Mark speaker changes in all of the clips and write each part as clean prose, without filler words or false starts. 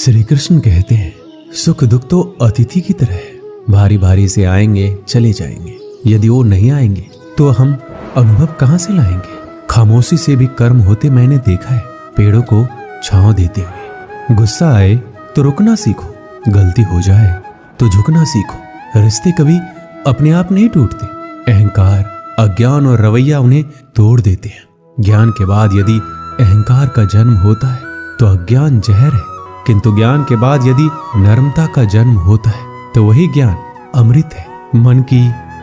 Speaker 1: श्री कृष्ण कहते हैं, सुख दुख तो अतिथि की तरह है, भारी भारी से आएंगे चले जाएंगे। यदि वो नहीं आएंगे तो हम अनुभव कहां से लाएंगे। खामोशी से भी कर्म होते मैंने देखा है, पेड़ों को छांव देते हुए। गुस्सा आए तो रुकना सीखो, गलती हो जाए तो झुकना सीखो। रिश्ते कभी अपने आप नहीं टूटते, अहंकार, अज्ञान और रवैया उन्हें तोड़ देते हैं। ज्ञान के बाद यदि अहंकार का जन्म होता है तो अज्ञान जहर है, किंतु ज्ञान के बाद यदि नर्मता का जन्म होता है तो वही ज्ञान अमृत है। मन की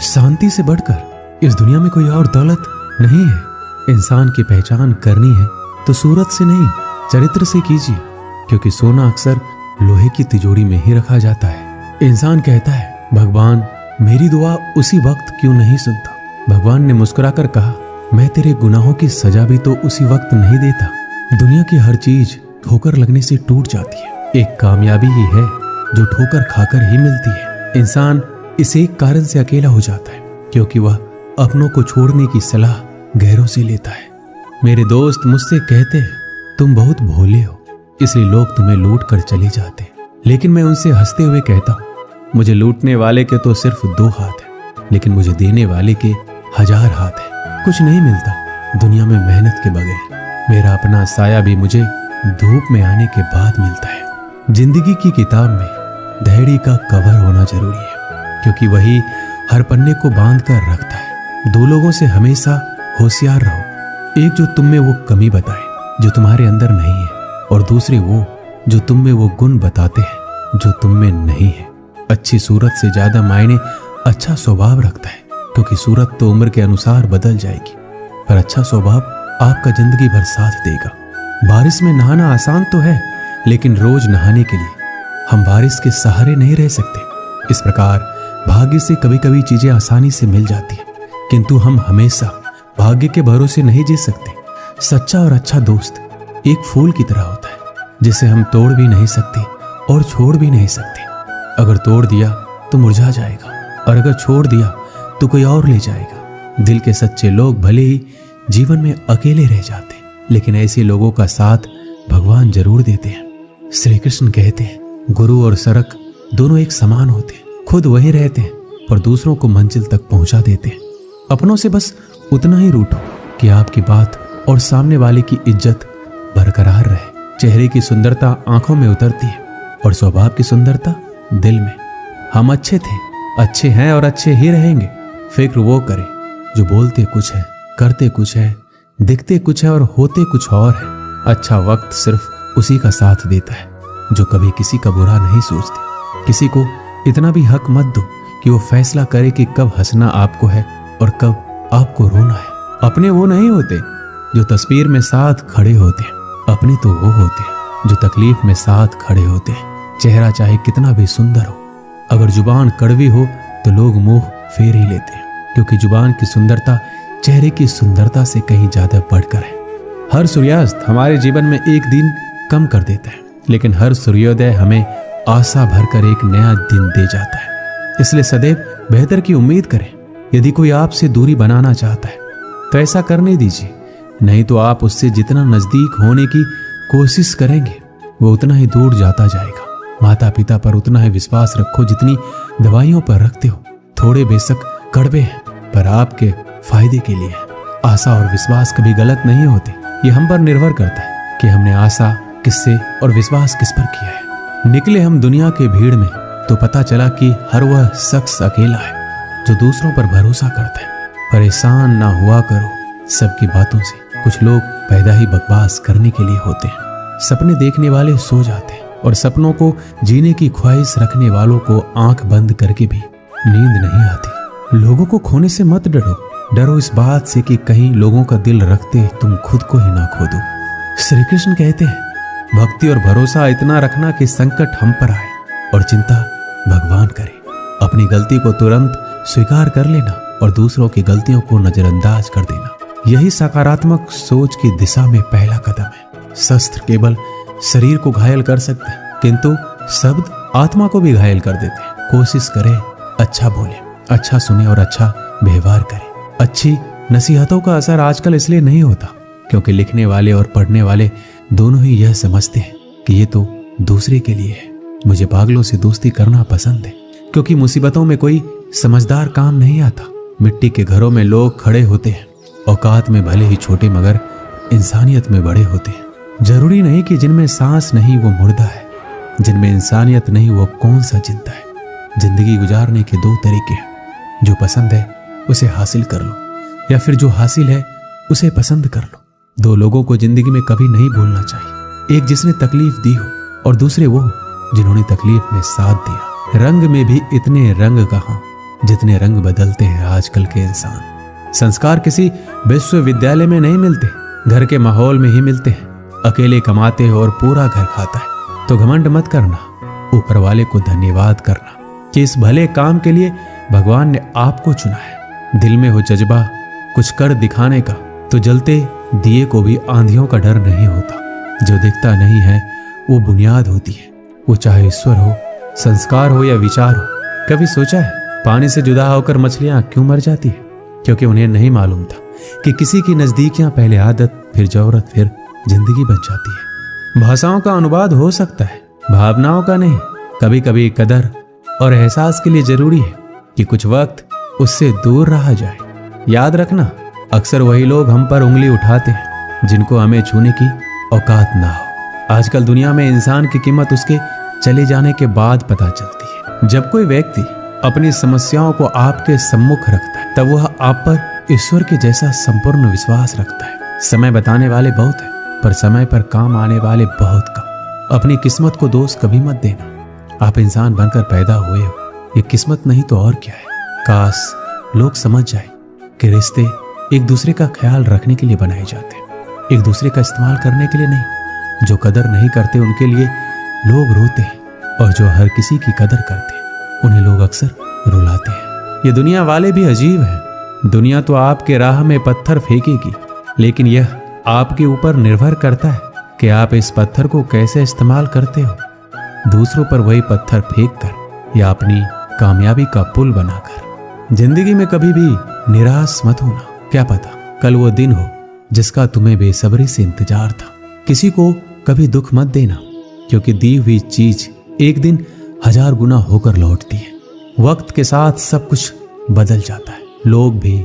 Speaker 1: शांति से बढ़कर इस दुनिया में कोई और दौलत नहीं है। इंसान की पहचान करनी है तो सूरत से नहीं, चरित्र से कीजिए, क्योंकि सोना अक्सर लोहे की तिजोरी में ही रखा जाता है। इंसान कहता है, भगवान मेरी दुआ उसी वक्त क्यों नहीं सुनता। भगवान ने मुस्कुराकर कहा, मैं तेरे गुनाहों की सजा भी तो उसी वक्त नहीं देता। दुनिया की हर चीज ठोकर लगने से टूट जाती है, एक कामयाबी ही है जो ठोकर खाकर ही मिलती है। इंसान इस एक कारण से अकेला हो जाता है क्योंकि वह अपनों को छोड़ने की सलाह गैरों से लेता है। मेरे दोस्त मुझसे कहते हैं, तुम बहुत भोले हो इसलिए लोग तुम्हें लूट कर चले जाते हैं। लेकिन मैं उनसे हंसते हुए कहता हूँ, मुझे लूटने वाले के तो सिर्फ 2 हाथ हैं, लेकिन मुझे देने वाले के 1000 हाथ हैं। कुछ नहीं मिलता दुनिया में मेहनत के बगैर। मेरा अपना साया भी मुझे धूप में आने के बाद मिलता है। जिंदगी की किताब में धैर्य का कवर होना जरूरी है, क्योंकि वही हर पन्ने को बांध कर रखता है। 2 लोगों से हमेशा होशियार रहो, एक जो तुम में वो कमी बताए जो तुम्हारे अंदर नहीं है, और दूसरे वो जो तुम में वो गुण बताते हैं जो तुम में नहीं है। अच्छी सूरत से ज्यादा मायने अच्छा स्वभाव रखता है, क्योंकि सूरत तो उम्र के अनुसार बदल जाएगी, पर अच्छा स्वभाव आपका जिंदगी भर साथ देगा। बारिश में नहाना आसान तो है, लेकिन रोज नहाने के लिए हम बारिश के सहारे नहीं रह सकते। इस प्रकार भाग्य से कभी कभी चीजें आसानी से मिल जाती हैं, किंतु हम हमेशा भाग्य के भरोसे नहीं जी सकते। सच्चा और अच्छा दोस्त एक फूल की तरह होता है, जिसे हम तोड़ भी नहीं सकते और छोड़ भी नहीं सकते। अगर तोड़ दिया तो मुरझा जाएगा, और अगर छोड़ दिया तो कोई और ले जाएगा। दिल के सच्चे लोग भले ही जीवन में अकेले रह जाते, लेकिन ऐसे लोगों का साथ भगवान जरूर देते हैं। श्री कृष्ण कहते हैं, गुरु और सड़क दोनों एक समान होते हैं, खुद वहीं रहते हैं और दूसरों को मंजिल तक पहुंचा देते हैं। अपनों से बस उतना ही रूठो कि आपकी बात और सामने वाले की इज्जत बरकरार रहे। चेहरे की सुंदरता आंखों में उतरती है और स्वभाव की सुंदरता दिल में। हम अच्छे थे, अच्छे हैं और अच्छे ही रहेंगे। फिक्र वो करे जो बोलते कुछ है, करते कुछ है, दिखते कुछ है और होते कुछ और है। अच्छा वक्त सिर्फ उसी का साथ देता है जो कभी किसी का बुरा नहीं सोचते। किसी को इतना भी हक मत दो कि वो फैसला करे कि कब हंसना आपको है और कब आपको रोना है। अपने वो नहीं होते जो तस्वीर में साथ खड़े होते हैं, अपने तो वो होते हैं जो तकलीफ में साथ खड़े होते हैं। चेहरा चाहे कितना भी सुंदर हो, अगर जुबान कड़वी हो तो लोग मुंह फेर ही लेते हैं, क्योंकि जुबान की सुंदरता चेहरे की सुंदरता से कहीं ज्यादा बढ़कर है। हर सूर्यास्त हमारे जीवन में एक दिन कम कर देता है, लेकिन हर सूर्योदय हमें आशा भरकर एक नया दिन दे जाता है। इसलिए सदैव बेहतर की उम्मीद करें। यदि कोई आपसे दूरी बनाना चाहता है तो ऐसा करने दीजिए, नहीं तो आप उससे जितना नजदीक होने की कोशिश करेंगे वो उतना ही दूर जाता जाएगा। माता पिता पर उतना ही विश्वास रखो जितनी दवाइयों पर रखते हो। थोड़े बेशक कड़वे हैं पर आपके फायदे के लिए है। आशा और विश्वास कभी गलत नहीं होते, ये हम पर निर्भर करता है कि हमने आशा किससे और विश्वास किस पर किया है। निकले हम दुनिया के भीड़ में तो पता चला कि हर वह शख्स अकेला है जो दूसरों पर भरोसा करता है। परेशान ना हुआ करो सबकी बातों से, कुछ लोग पैदा ही बकवास करने के लिए होते हैं। सपने देखने वाले सो जाते हैं और सपनों को जीने की ख्वाहिश रखने वालों को आंख बंद करके भी नींद नहीं आती। लोगों को खोने से मत डरो, डरो इस बात से कि कहीं लोगों का दिल रखते तुम खुद को ही ना खो दो। श्री कृष्ण कहते हैं, भक्ति और भरोसा इतना रखना कि संकट हम पर आए और चिंता भगवान करे। अपनी गलती को तुरंत स्वीकार कर लेना और दूसरों की गलतियों को नजरअंदाज कर देना, यही सकारात्मक सोच की दिशा में पहला कदम है। शस्त्र केवल शरीर को घायल कर सकते हैं, किंतु शब्द आत्मा को भी घायल कर देते हैं। कोशिश करें अच्छा बोले, अच्छा सुने और अच्छा व्यवहार करें। अच्छी नसीहतों का असर आजकल इसलिए नहीं होता क्योंकि लिखने वाले और पढ़ने वाले दोनों ही यह समझते हैं कि ये तो दूसरे के लिए है। मुझे पागलों से दोस्ती करना पसंद है, क्योंकि मुसीबतों में कोई समझदार काम नहीं आता। मिट्टी के घरों में लोग खड़े होते हैं, औकात में भले ही छोटे मगर इंसानियत में बड़े होते हैं। जरूरी नहीं कि जिनमें सांस नहीं वो मुर्दा है, जिनमें इंसानियत नहीं वो कौन सा जिंदा है। जिंदगी गुजारने के दो तरीके हैं, जो पसंद है उसे हासिल कर लो, या फिर जो हासिल है उसे पसंद कर लो। दो लोगों को जिंदगी में कभी नहीं भूलना चाहिए, एक जिसने तकलीफ दी हो और दूसरे वो जिन्होंने तकलीफ में साथ दिया। रंग में भी इतने रंग कहां जितने रंग बदलते हैं आजकल के इंसान। संस्कार किसी विश्वविद्यालय में नहीं मिलते, घर के माहौल में ही मिलते हैं। अकेले कमाते हो और पूरा घर खाता है तो घमंड मत करना, ऊपर वाले को धन्यवाद करना कि इस भले काम के लिए भगवान ने आपको चुना है। दिल में हो जज्बा कुछ कर दिखाने का तो जलते दिए को भी आंधियों का डर नहीं होता। जो दिखता नहीं है वो बुनियाद होती है, वो चाहे ईश्वर हो, संस्कार हो या विचार हो। कभी सोचा है पानी से जुदा होकर मछलियां क्यों मर जाती है? क्योंकि उन्हें नहीं मालूम था कि किसी की नजदीकियां पहले आदत, फिर जौहरत, फिर जिंदगी बन जाती है। भाषाओं का अनुवाद हो सकता है, भावनाओं का नहीं। कभी कभी कदर और एहसास के लिए जरूरी है कि कुछ वक्त उससे दूर रहा जाए। याद रखना, अक्सर वही लोग हम पर उंगली उठाते हैं जिनको हमें छूने की औकात ना हो। आजकल दुनिया में इंसान की कीमत उसके चले जाने के बाद पता चलती है। जब कोई व्यक्ति अपनी समस्याओं को आपके सम्मुख रखता है तब वह आप पर ईश्वर के जैसा संपूर्ण विश्वास रखता है। समय बताने वाले बहुत हैं, पर समय पर काम आने वाले बहुत कम। अपनी किस्मत को दोष कभी मत देना। आप इंसान बनकर पैदा हुए हो, ये किस्मत नहीं तो और क्या है। काश लोग समझ जाए कि रिश्ते एक दूसरे का ख्याल रखने के लिए बनाए जाते हैं, एक दूसरे का इस्तेमाल करने के लिए नहीं। जो कदर नहीं करते उनके लिए लोग रोते हैं, और जो हर किसी की कदर करते हैं उन्हें लोग अक्सर रुलाते हैं। ये दुनिया वाले भी अजीब हैं। दुनिया तो आपके राह में पत्थर फेंकेगी, लेकिन यह आपके ऊपर निर्भर करता है कि आप इस पत्थर को कैसे इस्तेमाल करते हो। दूसरों पर वही पत्थर फेंक कर या अपनी कामयाबी का पुल बनाकर। जिंदगी में कभी भी निराश मत होना, क्या पता कल वो दिन हो जिसका तुम्हें बेसब्री से इंतजार था। किसी को कभी दुख मत देना, क्योंकि दी हुई चीज एक दिन 1000 गुना होकर लौटती है। वक्त के साथ सब कुछ बदल जाता है, लोग भी,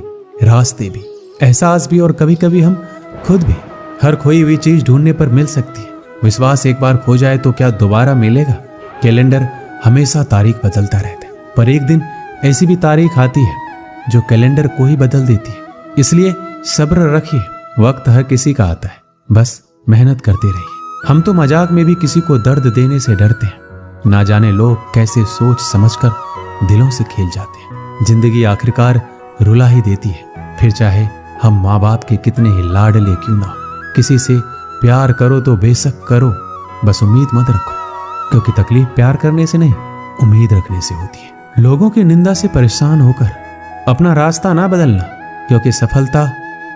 Speaker 1: रास्ते भी, एहसास भी, और कभी कभी हम खुद भी। हर खोई हुई चीज ढूंढने पर मिल सकती है। विश्वास एक बार खो जाए तो क्या दोबारा मिलेगा? कैलेंडर हमेशा तारीख बदलता रहता है, पर एक दिन ऐसी भी तारीख आती है जो कैलेंडर को ही बदल देती है। इसलिए सब्र रखिए, वक्त हर किसी का आता है, बस मेहनत करते रहिए। हम तो मजाक में भी किसी को दर्द देने से डरते हैं, ना जाने लोग कैसे सोच समझकर दिलों से खेल जाते हैं। जिंदगी आखिरकार रुला ही देती है, फिर चाहे हम माँ बाप के कितने ही लाडले क्यों ना हो। किसी से प्यार करो तो बेशक करो, बस उम्मीद मत रखो, क्योंकि तकलीफ प्यार करने से नहीं उम्मीद रखने से होती है। लोगों की निंदा से परेशान होकर अपना रास्ता ना बदलना, क्योंकि सफलता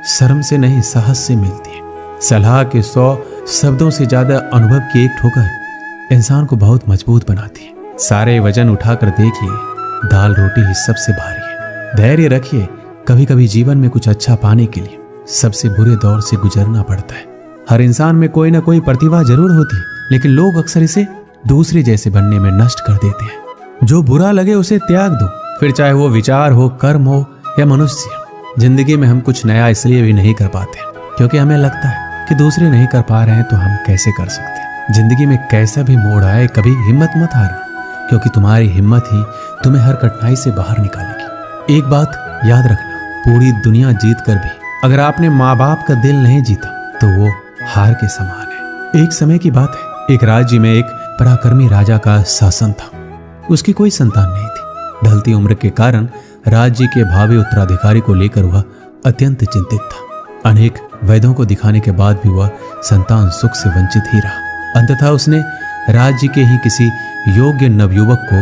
Speaker 1: शर्म से नहीं साहस से मिलती है। सलाह के 100 शब्दों से ज्यादा अनुभव की एक ठोकर इंसान को बहुत मजबूत बनाती है। सारे वजन उठाकर देख लिए, दाल रोटी ही सबसे भारी है। धैर्य रखिए, कभी कभी जीवन में कुछ अच्छा पाने के लिए सबसे बुरे दौर से गुजरना पड़ता है। हर इंसान में कोई ना कोई प्रतिभा जरूर होती है, लेकिन लोग अक्सर इसे दूसरे जैसे बनने में नष्ट कर देते हैं। जो बुरा लगे उसे त्याग दो, फिर चाहे वो विचार हो, कर्म हो या मनुष्य। जिंदगी में हम कुछ नया इसलिए भी नहीं कर पाते क्योंकि हमें लगता है कि दूसरे नहीं कर पा रहे हैं तो हम कैसे कर सकते हैं। जिंदगी में कैसा भी मोड़ आए कभी हिम्मत मत हारना, क्योंकि तुम्हारी हिम्मत ही तुम्हें हर कठिनाई से बाहर निकालेगी। एक बात याद रखना, पूरी दुनिया जीत कर भी अगर आपने माँ बाप का दिल नहीं जीता तो वो हार के समान है। एक समय की बात है, एक राज्य में एक पराक्रमी राजा का शासन था। उसकी कोई संतान नहीं थी। ढलती उम्र के कारण राज्य के भावी उत्तराधिकारी को लेकर वह अत्यंत चिंतित था। अनेक वैद्यों को दिखाने के बाद भी वह संतान सुख से वंचित ही रहा। अंततः उसने राज्य के ही किसी योग्य नवयुवक को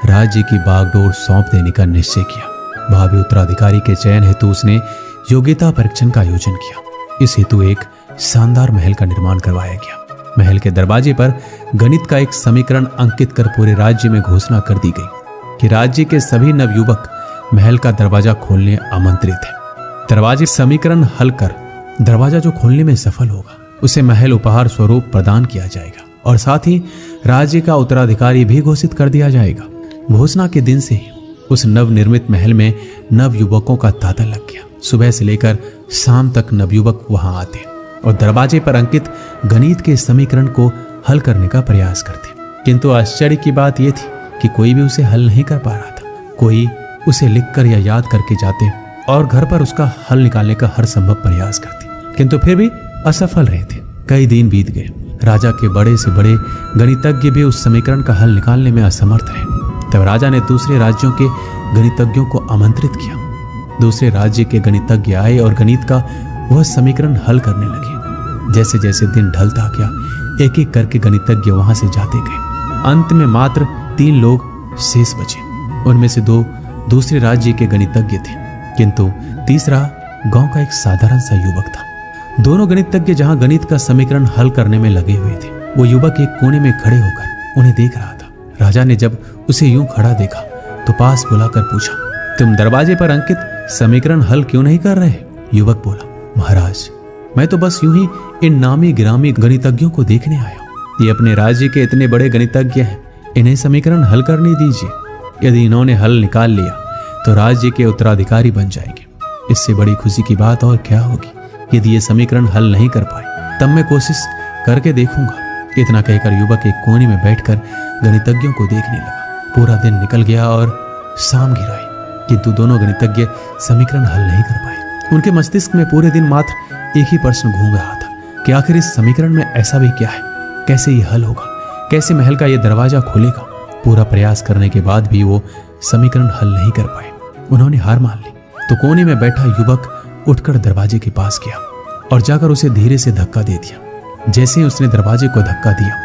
Speaker 1: राज्य की बागडोर सौंप देने का निश्चय किया। भावी उत्तराधिकारी के चयन हेतु उसने योग्यता परीक्षण का आयोजन किया। इस हेतु एक शानदार महल का निर्माण करवाया गया। महल के दरवाजे पर गणित का एक समीकरण अंकित कर पूरे राज्य में घोषणा कर दी गई कि राज्य के सभी नवयुवक महल का दरवाजा खोलने आमंत्रित है। दरवाजे समीकरण हल कर दरवाजा जो खोलने में सफल होगा उसे महल उपहार स्वरूप प्रदान किया जाएगा, और साथ ही राज्य का उत्तराधिकारी भी घोषित कर दिया जाएगा। घोषणा के दिन से ही उस नवनिर्मित महल में नवयुवकों का तांता लग गया। सुबह से लेकर शाम तक नवयुवक वहां आते और दरवाजे पर अंकित गणित के समीकरण को हल करने का प्रयास करते, किंतु आश्चर्य की बात यह थी कि कोई भी उसे हल नहीं कर पा रहा था। कोई उसे लिखकर या याद करके जाते और घर पर उसका हल निकालने का हर संभव प्रयास करते, किंतु फिर भी असफल रहे थे। कई दिन बीत गए। राजा के बड़े से बड़े गणितज्ञ भी उस समीकरण का हल निकालने में असमर्थ रहे। तब राजा ने दूसरे राज्यों के गणितज्ञों को आमंत्रित किया। दूसरे राज्य के गणितज्ञ आए और गणित का वह समीकरण हल करने लगे। जैसे जैसे दिन ढलता गया, एक एक करके गणितज्ञ वहां से जाते गए। अंत में मात्र 3 लोग शेष बचे। उनमें से 2 दूसरे राज्य के गणितज्ञ थे, किंतु तीसरा गांव का एक साधारण सा युवक था। दोनों गणितज्ञ जहां गणित का समीकरण हल करने में लगे हुए थे, वो युवक एक कोने में खड़े होकर उन्हें देख रहा था। राजा ने जब उसे यूं खड़ा देखा तो पास बुलाकर पूछा, तुम दरवाजे पर अंकित समीकरण हल क्यों नहीं कर रहे? युवक बोला, महाराज, मैं तो बस यूं ही इन नामी गिरामी गणितज्ञों को देखने आया हूं। ये अपने राज्य के इतने बड़े गणितज्ञ हैं, इन्हें समीकरण हल करने दीजिए। यदि इन्होंने हल निकाल लिया तो राज्य के उत्तराधिकारी बन जाएंगे। इससे बड़ी खुशी की बात और क्या होगी। यदि ये समीकरण हल नहीं कर पाए तब मैं कोशिश करके देखूंगा। इतना कहकर युवक एक कोने में बैठकर गणितज्ञों को देखने लगा। पूरा दिन निकल गया और शाम घिर आई, किंतु दोनों गणितज्ञ समीकरण हल नहीं कर पाए। उनके मस्तिष्क में पूरे दिन मात्र एक ही प्रश्न घूम रहा था कि आखिर इस समीकरण में ऐसा भी क्या है, कैसे ये हल होगा, कैसे महल का ये दरवाजा खुलेगा। पूरा प्रयास करने के बाद भी वो समीकरण हल नहीं कर पाए। उन्होंने हार मान ली तो कोने में बैठा युवक उठकर दरवाजे के पास गया और जाकर उसे धीरे से धक्का दे दिया। जैसे ही उसने दरवाजे को धक्का दिया,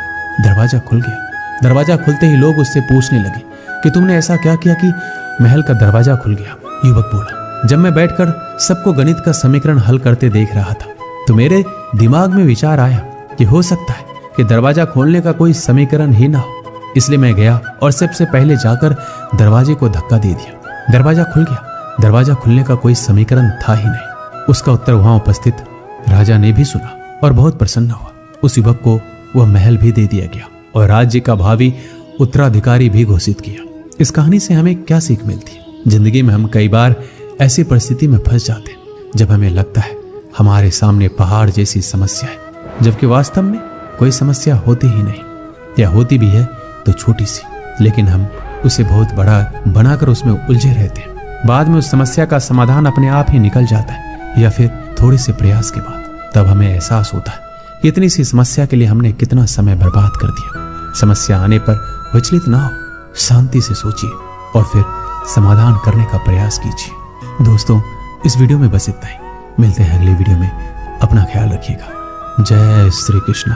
Speaker 1: दरवाजा खुल गया। दरवाजा खुलते ही लोग उससे पूछने लगे कि तुमने ऐसा क्या किया कि महल का दरवाजा खुल गया? युवक बोला, जब मैं बैठकर सबको गणित का समीकरण हल करते देख रहा था तो मेरे दिमाग में विचार आया कि हो सकता है कि दरवाजा खोलने का कोई समीकरण ही ना हो। इसलिए मैं गया और सबसे पहले जाकर दरवाजे को धक्का दे दिया। दरवाजा खुल गया। दरवाजा खुलने का कोई समीकरण था ही नहीं। उसका उत्तर वहां उपस्थित राजा ने भी सुना और बहुत प्रसन्न हुआ। उस युवक को वह महल भी दे दिया गया और राज्य का भावी उत्तराधिकारी भी घोषित किया। इस कहानी से हमें क्या सीख मिलती है? जिंदगी में हम कई बार ऐसी परिस्थिति में फंस जाते हैं जब हमें लगता है हमारे सामने पहाड़ जैसी समस्या है, जबकि वास्तव में कोई समस्या होती ही नहीं, या होती भी है तो छोटी सी, लेकिन हम उसे बहुत बड़ा बनाकर उसमें उलझे रहते हैं। बाद में उस समस्या का समाधान अपने आप ही निकल जाता है, या फिर थोड़े से प्रयास के बाद तब हमें एहसास होता है इतनी सी समस्या के लिए हमने कितना समय बर्बाद कर दिया। समस्या आने पर विचलित ना हो, शांति से सोचिए और फिर समाधान करने का प्रयास कीजिए। दोस्तों, इस वीडियो में बस इतना ही। मिलते हैं अगली वीडियो में। अपना ख्याल रखिएगा। जय श्री कृष्ण।